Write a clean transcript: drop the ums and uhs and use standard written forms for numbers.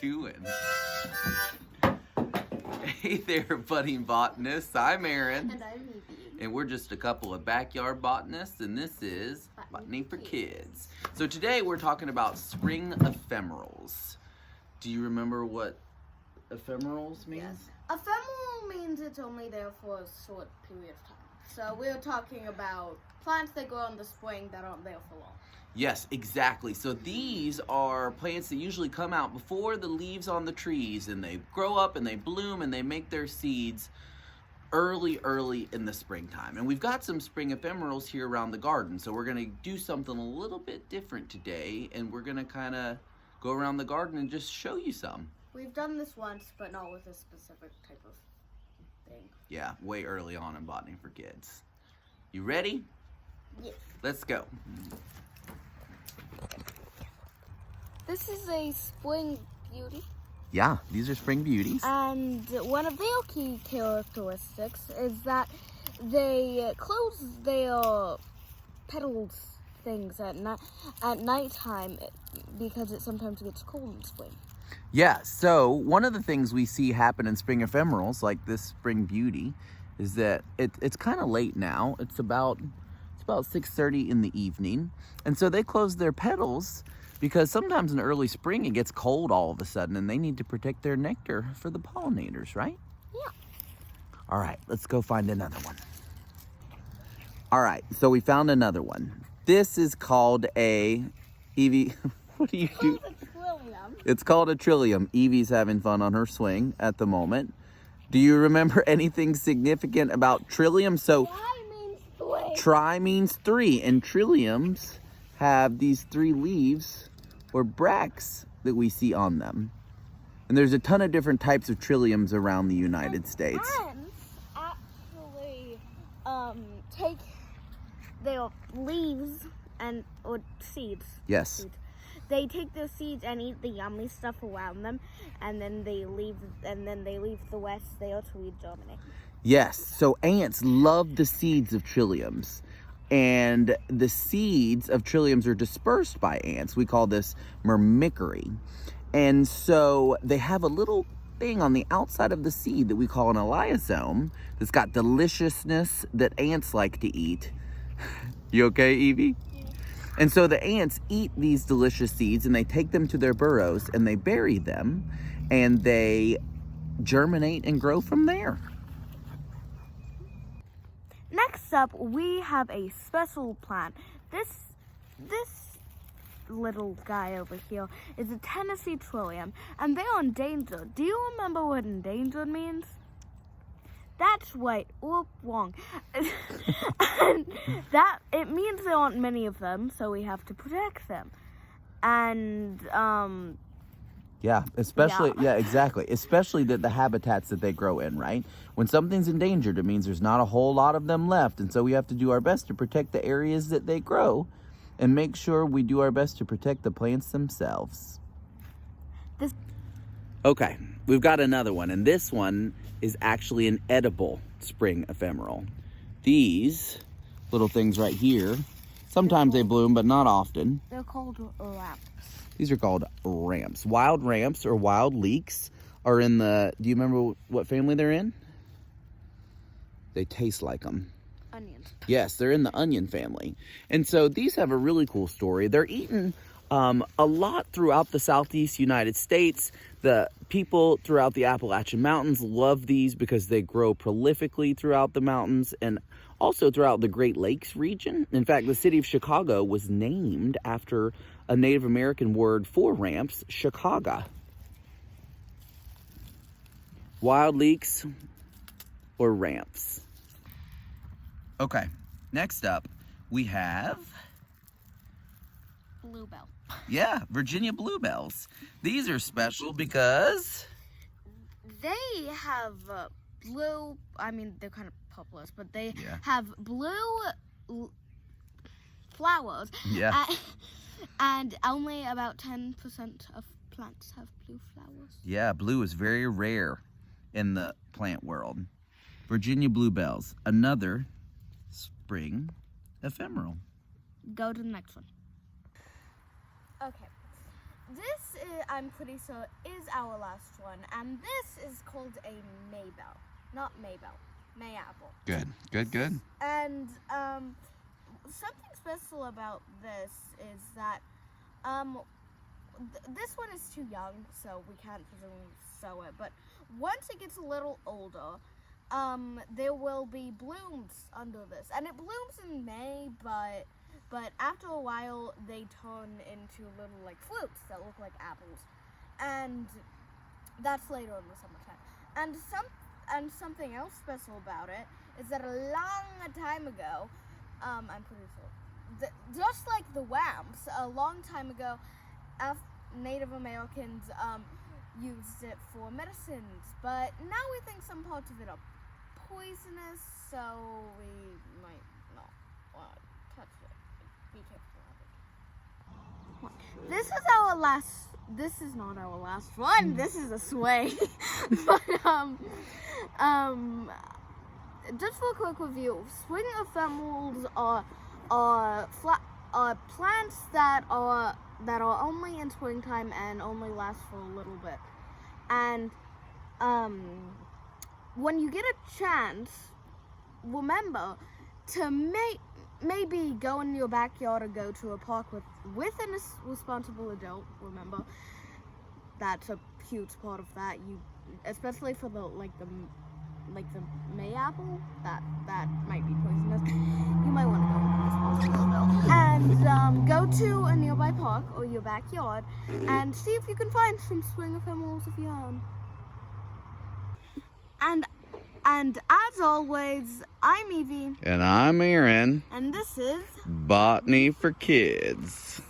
doing? Hey there, budding botanists. I'm Aaron. And I'm Evie. And we're just a couple of backyard botanists, and this is Botany for Kids. So today we're talking about spring ephemerals. Do you remember what ephemerals means? Yes. Ephemeral means it's only there for a short period of time. So we're talking about plants that grow in the spring that aren't there for long. Yes, exactly. So these are plants that usually come out before the leaves on the trees, and they grow up and they bloom and they make their seeds early in the springtime. And we've got some spring ephemerals here around the garden, so we're going to do something a little bit different today, and we're going to kind of go around the garden and just show you some. We've done this once, but not with a specific type of thing. Yeah, way early on in Botany for Kids. You ready? Yes. Let's go. This is a spring beauty. Yeah, these are spring beauties. And one of their key characteristics is that they close their petals things at nighttime because it sometimes gets cold in spring. Yeah, so one of the things we see happen in spring ephemerals, like this spring beauty, is that it's kind of late now. It's about 6:30 in the evening. And so they close their petals because sometimes in early spring it gets cold all of a sudden and they need to protect their nectar for the pollinators, right? Yeah. All right, let's go find another one. All right, so we found another one. This is called a, Evie, what do you do? It's a trillium. It's called a trillium. Evie's having fun on her swing at the moment. Do you remember anything significant about trillium? So Tri means three. tri means three, and trilliums have these three leaves or bracts that we see on them. And there's a ton of different types of trilliums around the United States. Ants actually take their leaves or seeds. Yes. Seeds. They take their seeds and eat the yummy stuff around them, and then they leave the rest there to regerminate. Yes. So ants love the seeds of trilliums. And the seeds of trilliums are dispersed by ants. We call this myrmecory. And so they have a little thing on the outside of the seed that we call an elaiosome that's got deliciousness that ants like to eat. You okay, Evie? Yeah. And so the ants eat these delicious seeds and they take them to their burrows and they bury them and they germinate and grow from there. Next up, we have a special plant. This little guy over here is a Tennessee trillium, and they're endangered. Do you remember what endangered means? That's right, or wrong. And that it means there aren't many of them, so we have to protect them. And Yeah, especially, yeah, exactly. Especially the habitats that they grow in, right? When something's endangered, it means there's not a whole lot of them left. And so we have to do our best to protect the areas that they grow and make sure we do our best to protect the plants themselves. Okay, we've got another one. And this one is actually an edible spring ephemeral. These little things right here, sometimes they bloom, but not often. they're called ramps. These are called ramps. Wild ramps or wild leeks are in the, do you remember what family they're in? They taste like them. Onions. Yes, they're in the onion family. And so these have a really cool story. They're eaten a lot throughout the southeast United States. The people throughout the Appalachian Mountains love these because they grow prolifically throughout the mountains and also throughout the Great Lakes region. In fact, the city of Chicago was named after a Native American word for ramps, Chicago. Wild leeks or ramps. Okay, next up we have, Bluebell. yeah, Virginia bluebells. These are special because They have blue, they're kind of purplish, but they Yeah. have blue flowers. Yeah. And only about 10% of plants have blue flowers. Yeah, blue is very rare in the plant world. Virginia bluebells, another spring ephemeral. Go to the next one. Okay. this is, I'm pretty sure, is our last one, and this is called a Maybelle, not Maybelle, mayapple. Good. And something special about this is that this one is too young, so we can't presumably sow it. But once it gets a little older, there will be blooms under this, and it blooms in May, but after a while they turn into little like fruits that look like apples, and that's later in the summertime. And something else special about it is that a long time ago, I'm pretty sure, just like the whams, a long time ago, Native Americans used it for medicines, but now we think some parts of it are poisonous, so we might not want to touch it. Be careful. This is our last. This is not our last one. This is a sway. But just for a quick review, spring ephemerals are plants that are only in springtime and only last for a little bit. And when you get a chance, remember to maybe go in your backyard or go to a park with a responsible adult. Remember, that's a huge part of that. Especially for the mayapple, that might be poisonous. You might want to go with a responsible adult. And go to a nearby park or your backyard and see if you can find some spring ephemerals of your own. And as always, I'm Evie. And I'm Aaron. And this is Botany for Kids.